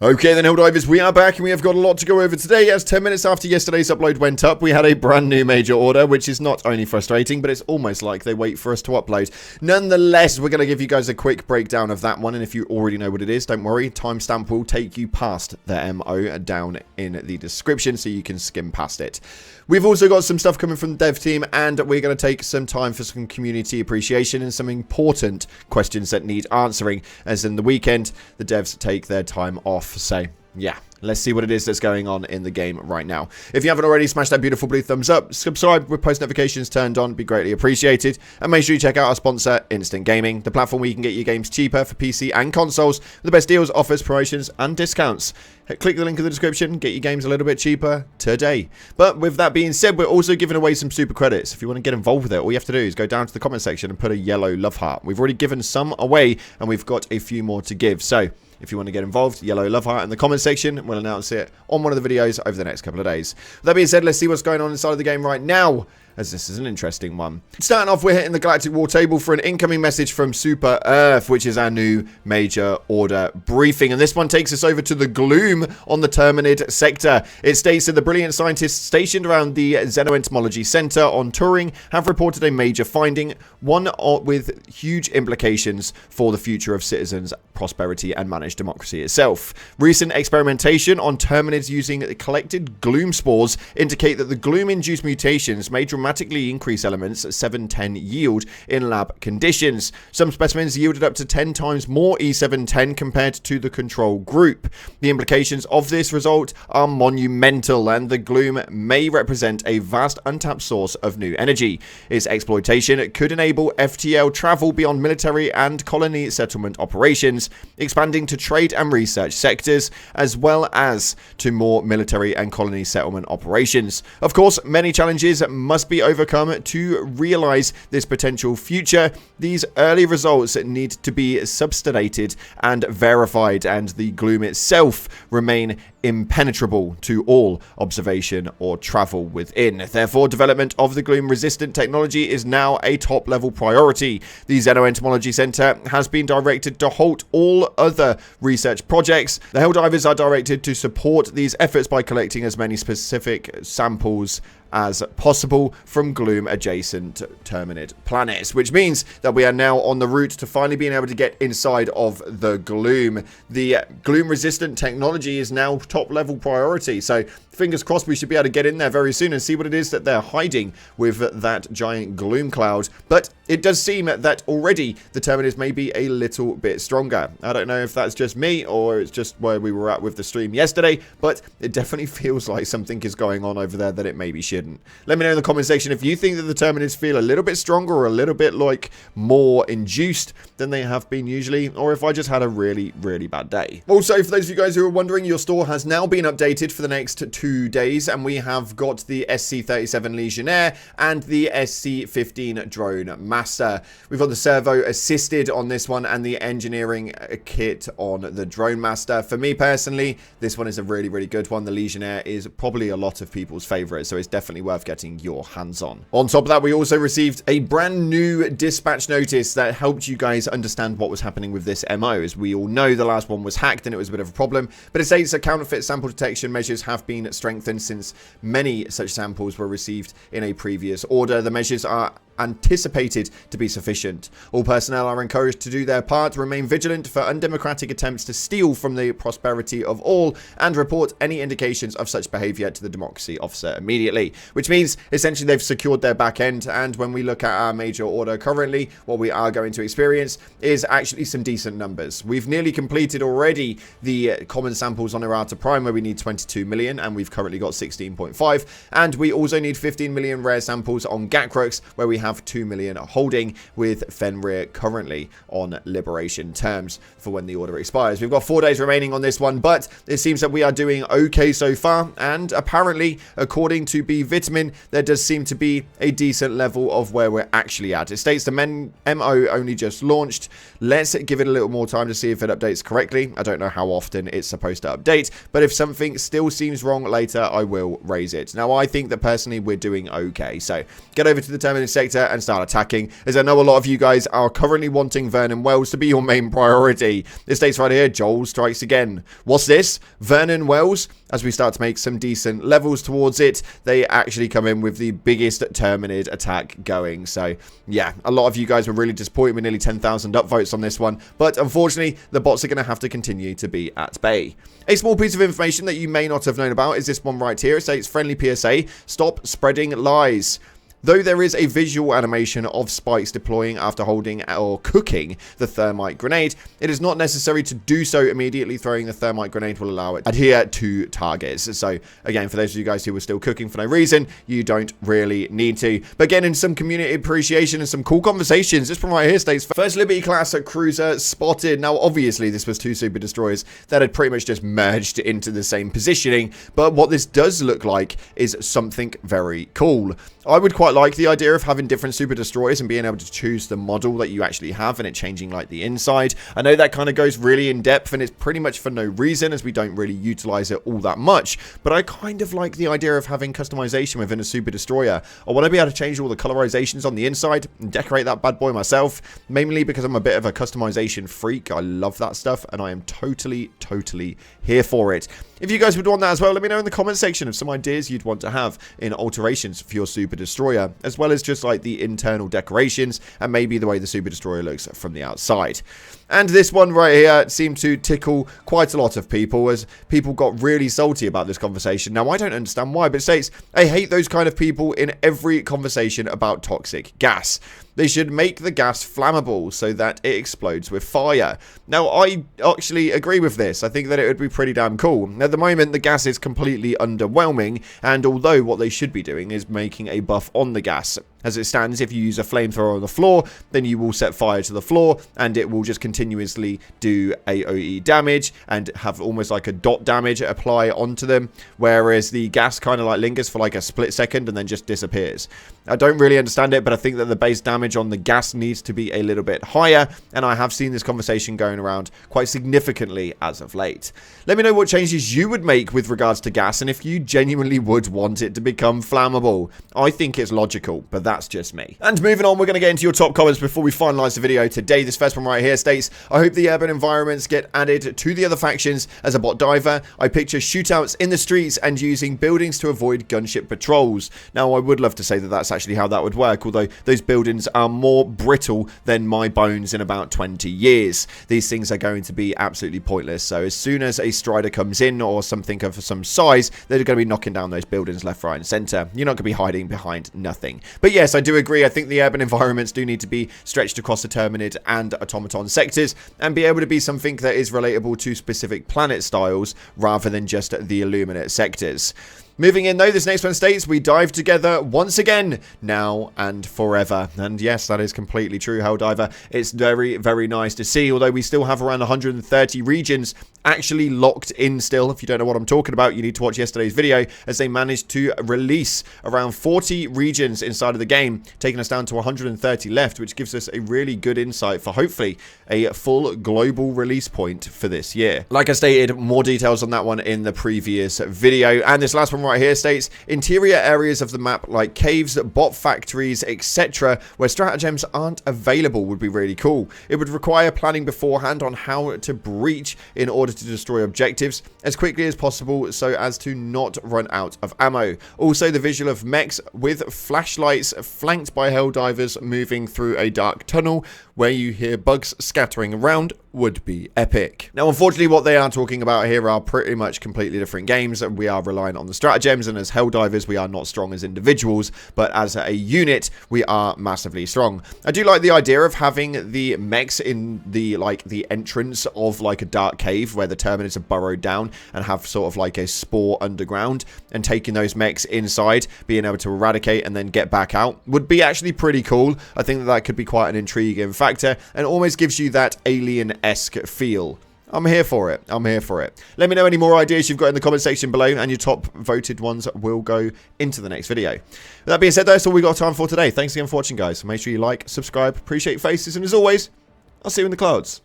Okay then, Helldivers, we are back and we have got a lot to go over today. As 10 minutes after yesterday's upload went up, we had a brand new major order, which is not only frustrating, but it's almost like they wait for us to upload. Nonetheless, we're going to give you guys a quick breakdown of that one, and if you already know what it is, don't worry, timestamp will take you past the MO down in the description, so you can skim past it. We've also got some stuff coming from the dev team, and we're going to take some time for some community appreciation and some important questions that need answering, as in the weekend, the devs take their time off. So, yeah, let's see what it is that's going on in the game right now. If you haven't already, smash that beautiful blue thumbs up, subscribe with post notifications turned on, be greatly appreciated, and make sure you check out our sponsor, Instant Gaming, the platform where you can get your games cheaper for PC and consoles, with the best deals, offers, promotions, and discounts. Click the link in the description, get your games a little bit cheaper today. But with that being said, we're also giving away some super credits. If you want to get involved with it, all you have to do is go down to the comment section and put a yellow love heart. We've already given some away, and we've got a few more to give. So, if you want to get involved, yellow love heart in the comment section. We'll announce it on one of the videos over the next couple of days. With that being said, let's see what's going on inside of the game right now, as this is an interesting one. Starting off, we're hitting the Galactic War table for an incoming message from Super Earth, which is our new major order briefing. And this one takes us over to the Gloom on the Thermite sector. It states that the brilliant scientists stationed around the Xenoentomology Center on Turing have reported a major finding, one with huge implications for the future of citizens' prosperity and managed democracy itself. Recent experimentation on Terminids using collected Gloom spores indicate that the Gloom-induced mutations may dramatically increase elements 710 yield in lab conditions. Some specimens yielded up to 10 times more E710 compared to the control group. The implications of this result are monumental, and the Gloom may represent a vast untapped source of new energy. Its exploitation could enable FTL travel beyond military and colony settlement operations, expanding to trade and research sectors, as well as to more military and colony settlement operations. Of course, many challenges must be overcome to realize this potential future. These early results need to be substantiated and verified, and the Gloom itself remain impenetrable to all observation or travel within. Therefore, development of the Gloom-resistant technology is now a top-level priority. The Xenoentomology Center has been directed to halt all other research projects. The Helldivers are directed to support these efforts by collecting as many specific samples as possible from Gloom-adjacent Terminid planets, which means that we are now on the route to finally being able to get inside of the Gloom. The Gloom-resistant technology is now top-level priority, so fingers crossed we should be able to get in there very soon and see what it is that they're hiding with that giant Gloom cloud. But it does seem that already the Terminids may be a little bit stronger. I don't know if that's just me or it's just where we were at with the stream yesterday, but it definitely feels like something is going on over there that it maybe shouldn't. Let me know in the comment section if you think that the Terminids feel a little bit stronger or a little bit like more induced than they have been usually, or if I just had a really, really bad day. Also, for those of you guys who are wondering, your store has now been updated for the next 2 days, and we have got the SC-37 Legionnaire and the SC-15 Drone Master. We've got the servo assisted on this one and the engineering kit on the Drone Master. For me personally, this one is a really, really good one. The Legionnaire is probably a lot of people's favorite, so it's definitely worth getting your hands on. On top of that, we also received a brand new dispatch notice that helped you guys understand what was happening with this MO. As we all know, the last one was hacked and it was a bit of a problem, but it states that counterfeit sample detection measures have been strengthened since many such samples were received in a previous order. The measures are anticipated to be sufficient. All personnel are encouraged to do their part, remain vigilant for undemocratic attempts to steal from the prosperity of all, and report any indications of such behavior to the democracy officer immediately. Which means essentially they've secured their back end, and when we look at our major order currently, what we are going to experience is actually some decent numbers. We've nearly completed already the common samples on Errata Prime, where we need 22 million, and we've currently got 16.5, and we also need 15 million rare samples on Gakrux, where we have 2 million holding, with Fenrir currently on liberation terms for when the order expires. We've got 4 days remaining on this one, but it seems that we are doing okay so far, and apparently, according to B Vitamin, there does seem to be a decent level of where we're actually at. It states the MO only just launched. Let's give it a little more time to see if it updates correctly. I don't know how often it's supposed to update, but if something still seems wrong later, I will raise it. Now, I think that personally we're doing okay, so get over to the Terminid sector sector and start attacking, as I know a lot of you guys are currently wanting Vernon Wells to be your main priority. It states right here, Joel strikes again. What's this? Vernon Wells? As we start to make some decent levels towards it, they actually come in with the biggest Terminid attack going. So, yeah, a lot of you guys were really disappointed with nearly 10,000 upvotes on this one, but unfortunately, the bots are going to have to continue to be at bay. A small piece of information that you may not have known about is this one right here. It says, friendly PSA, stop spreading lies. Though there is a visual animation of spikes deploying after holding or cooking the thermite grenade, it is not necessary to do so immediately. Throwing the thermite grenade will allow it to adhere to targets. So again, for those of you guys who were still cooking for no reason, you don't really need to. But getting some community appreciation and some cool conversations. This one right here states, first Liberty class cruiser spotted. Now obviously this was two super destroyers that had pretty much just merged into the same positioning, but what this does look like is something very cool. I would quite like the idea of having different super destroyers and being able to choose the model that you actually have and it changing like the inside. I know that kind of goes really in depth and it's pretty much for no reason as we don't really utilize it all that much, but I kind of like the idea of having customization within a super destroyer. I want to be able to change all the colorizations on the inside and decorate that bad boy myself, mainly because I'm a bit of a customization freak. I love that stuff and I am totally here for it. If you guys would want that as well, let me know in the comment section of some ideas you'd want to have in alterations for your super destroyer, as well as just like the internal decorations and maybe the way the super destroyer looks from the outside. And this one right here seemed to tickle quite a lot of people as people got really salty about this conversation. Now, I don't understand why, but it states, I hate those kind of people in every conversation about toxic gas. They should make the gas flammable so that it explodes with fire. Now, I actually agree with this. I think that it would be pretty damn cool. At the moment, the gas is completely underwhelming, and although what they should be doing is making a buff on the gas. As it stands, if you use a flamethrower on the floor, then you will set fire to the floor, and it will just continuously do AoE damage and have almost like a dot damage apply onto them, whereas the gas kind of like lingers for like a split second and then just disappears. I don't really understand it, but I think that the base damage on the gas needs to be a little bit higher, and I have seen this conversation going around quite significantly as of late. Let me know what changes you would make with regards to gas, and if you genuinely would want it to become flammable. I think it's logical, but that's just me. And moving on, we're going to get into your top comments before we finalize the video today. This first one right here states, I hope the urban environments get added to the other factions. As a bot diver, I picture shootouts in the streets and using buildings to avoid gunship patrols. Now, I would love to say that that's actually how that would work, although those buildings are more brittle than my bones in about 20 years. These things are going to be absolutely pointless. So as soon as a strider comes in or something of some size, they're going to be knocking down those buildings left, right, and center. You're not going to be hiding behind nothing. But yes, I do agree. I think the urban environments do need to be stretched across the Terminid and automaton sectors and be able to be something that is relatable to specific planet styles rather than just the Illuminate sectors. Moving in though, this next one states, we dive together once again, now and forever. And yes, that is completely true, Helldiver. It's very nice to see, although we still have around 130 regions actually locked in still. If you don't know what I'm talking about, you need to watch yesterday's video, as they managed to release around 40 regions inside of the game, taking us down to 130 left, which gives us a really good insight for hopefully a full global release point for this year. Like I stated, more details on that one in the previous video. And this last one right here states, interior areas of the map like caves, bot factories, etc., where stratagems aren't available would be really cool. It would require planning beforehand on how to breach in order to destroy objectives as quickly as possible so as to not run out of ammo. Also, the visual of mechs with flashlights flanked by Helldivers moving through a dark tunnel where you hear bugs scattering around would be epic. Now, unfortunately, what they are talking about here are pretty much completely different games, and we are reliant on the stratagems, and as Helldivers, we are not strong as individuals, but as a unit, we are massively strong. I do like the idea of having the mechs in the entrance of like a dark cave where the Terminids are burrowed down and have sort of like a spore underground, and taking those mechs inside, being able to eradicate and then get back out would be actually pretty cool. I think that could be quite an intriguing factor and almost gives you that alien-esque feel. I'm here for it. I'm here for it. Let me know any more ideas you've got in the comment section below, and your top voted ones will go into the next video. With that being said, that's all we got time for today. Thanks again for watching, guys. Make sure you like, subscribe, appreciate your faces, and as always, I'll see you in the clouds.